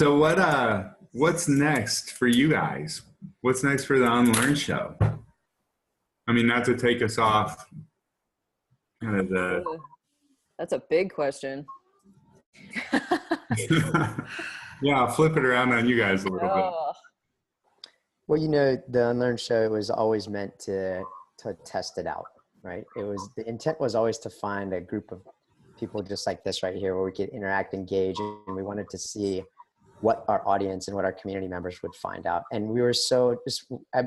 So what's next for you guys? What's next for the Unlearn show? I mean, not to take us off kind of the That's a big question. Yeah, I'll flip it around on you guys a little bit. Well, the Unlearn show was always meant to test it out, right? The intent was always to find a group of people just like this right here where we could interact, engage, and we wanted to see what our audience and what our community members would find out. And we were just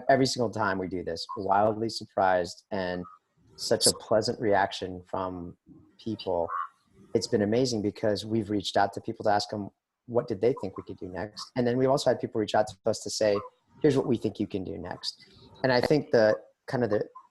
every single time we do this, wildly surprised and such a pleasant reaction from people. It's been amazing because we've reached out to people to ask them, what did they think we could do next? And then we've also had people reach out to us to say, here's what we think you can do next. And I think the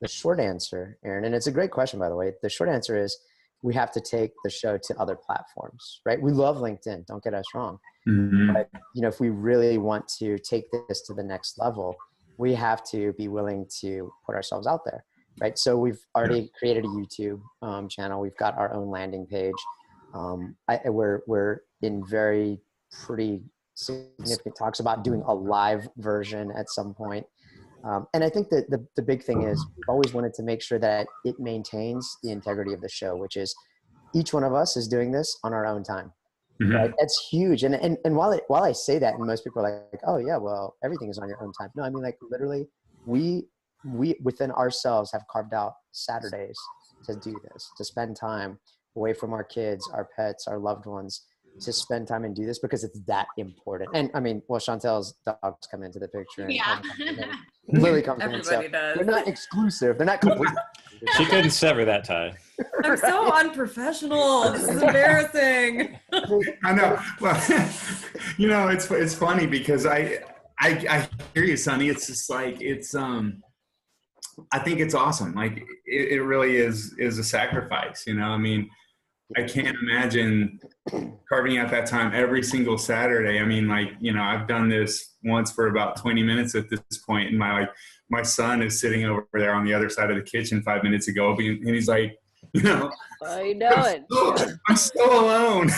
short answer, Aaron, and it's a great question, by the way, the short answer is we have to take the show to other platforms, right? We love LinkedIn, don't get us wrong. Mm-hmm. But, if we really want to take this to the next level, we have to be willing to put ourselves out there, right? So we've already created a YouTube channel. We've got our own landing page. We're in pretty significant talks about doing a live version at some point. And I think that the big thing is we've always wanted to make sure that it maintains the integrity of the show, which is each one of us is doing this on our own time. Mm-hmm. Right? That's huge. And while I say that, and most people are like, oh yeah, well, everything is on your own time. No, I mean, like literally we within ourselves have carved out Saturdays to do this, to spend time away from our kids, our pets, our loved ones, to spend time and do this because it's that important. And I mean, well, Chantel's dogs come into the picture. And Lily comes in. So they're not exclusive. They're not complete. She couldn't sever that tie. I'm so unprofessional. This is embarrassing. I know. Well, it's funny because I hear you, Sonny. It's just like, I think it's awesome. Like it really is a sacrifice, I mean, I can't imagine carving out that time every single Saturday. I mean, like, I've done this once for about 20 minutes at this point, and my son is sitting over there on the other side of the kitchen 5 minutes ago, and he's like, I know it. I'm still alone.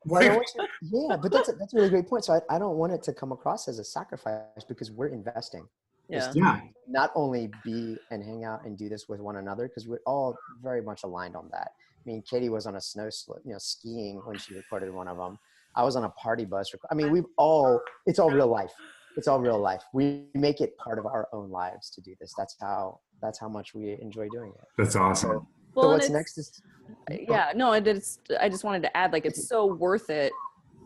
But that's a really great point. So I don't want it to come across as a sacrifice because we're investing. Yeah. Not only be and hang out and do this with one another, because we're all very much aligned on that. I mean, Katie was on a snow slope, skiing when she recorded one of them. I was on a party bus. I mean, it's all real life. It's all real life. We make it part of our own lives to do this. That's how much we enjoy doing it. That's awesome. So what's next is. Yeah, no, I just wanted to add, like, it's so worth it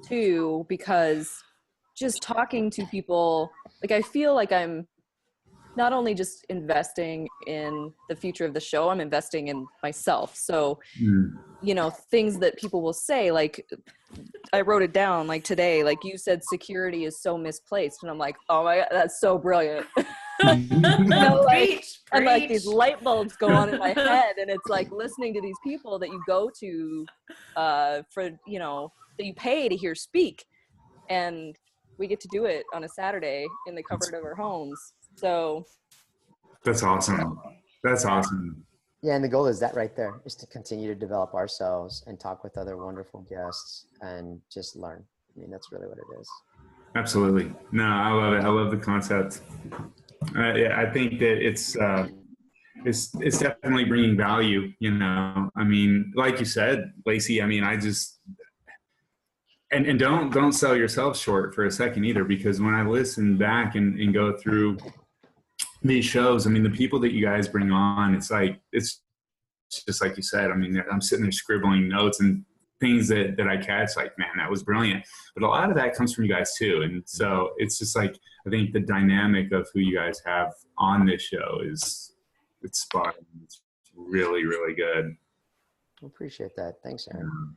too, because just talking to people, like, I feel like I'm not only just investing in the future of the show, I'm investing in myself. So, things that people will say, like, I wrote it down, like today, like you said, security is so misplaced. And I'm like, oh my God, that's so brilliant. Preach. And like these light bulbs go on in my head. And it's like listening to these people that you go to for, that you pay to hear speak. And we get to do it on a Saturday in the comfort of our homes. So that's awesome. That's awesome. Yeah, and the goal is that right there, is to continue to develop ourselves and talk with other wonderful guests and just learn. I mean, that's really what it is. Absolutely. No, I love it. I love the concept. I think that it's definitely bringing value. I mean, like you said, Lacey. I mean, and don't sell yourself short for a second either, because when I listen back and go through these shows, I mean, the people that you guys bring on, it's just like you said. I mean, I'm sitting there scribbling notes and things that I catch, like, man, that was brilliant. But a lot of that comes from you guys too. And so it's just like, I think the dynamic of who you guys have on this show it's spot on. It's really, really good. Appreciate that. Thanks, Aaron.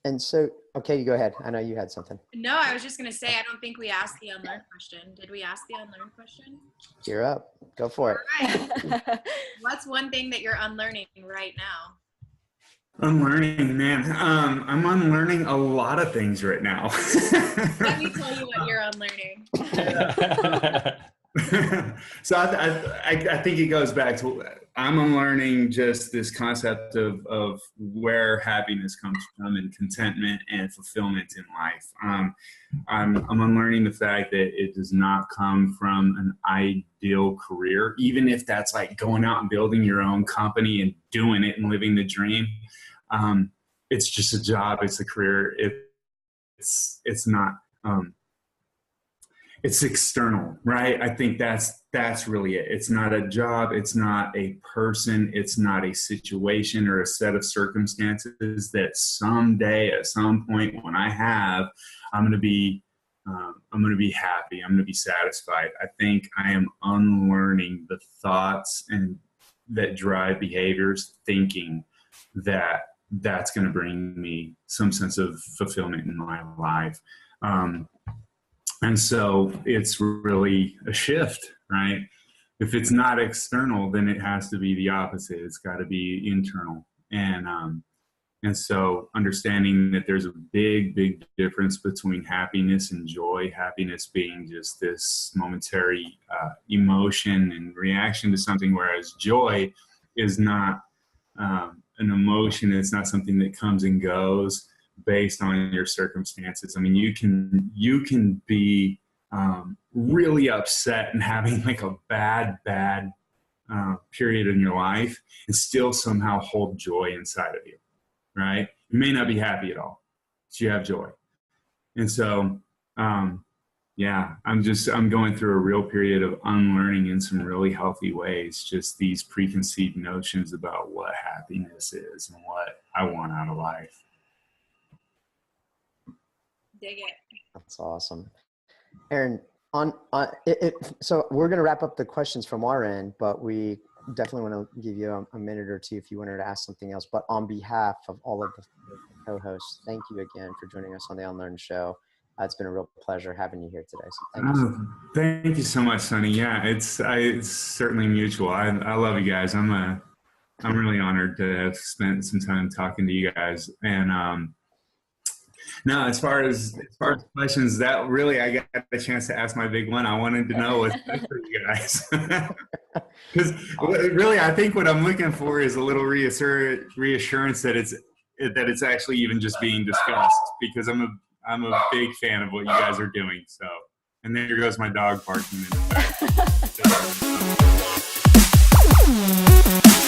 And so, okay, you go ahead. I know you had something. No, I was just going to say, I don't think we asked the unlearn question. Did we ask the unlearn question? You're up. Go for it. All right. What's one thing that you're unlearning right now? Unlearning, man. I'm unlearning a lot of things right now. Let me tell you what you're unlearning. So I think it goes back to, I'm unlearning just this concept of where happiness comes from and contentment and fulfillment in life. I'm unlearning the fact that it does not come from an ideal career, even if that's like going out and building your own company and doing it and living the dream. It's just a job. It's a career. It's not. It's external, right? I think that's really it. It's not a job. It's not a person. It's not a situation or a set of circumstances that someday at some point when I'm going to be happy. I'm going to be satisfied. I think I am unlearning the thoughts and that drive behaviors, thinking that that's going to bring me some sense of fulfillment in my life. And so it's really a shift, right? If it's not external, then it has to be the opposite. It's got to be internal. And so understanding that there's a big, big difference between happiness and joy, happiness being just this momentary emotion and reaction to something, whereas joy is not an emotion. It's not something that comes and goes based on your circumstances. I mean, you can be really upset and having like a bad period in your life and still somehow hold joy inside of you, right? You may not be happy at all, but you have joy. And so, I'm going through a real period of unlearning in some really healthy ways, just these preconceived notions about what happiness is and what I want out of life. Dig it. That's awesome. Aaron, so we're going to wrap up the questions from our end, but we definitely want to give you a minute or two if you wanted to ask something else. But on behalf of all of the co-hosts, thank you again for joining us on the Unlearn Show. It's been a real pleasure having you here today. So thank you. Thank you so much, Sonny. Yeah, it's certainly mutual. I love you guys. I'm really honored to have spent some time talking to you guys. And no, as far as questions, that really, I got a chance to ask my big one. I wanted to know what's good for you guys. Because really, I think what I'm looking for is a little reassurance that it's actually even just being discussed, because I'm a big fan of what you guys are doing. So, and there goes my dog barking in the back.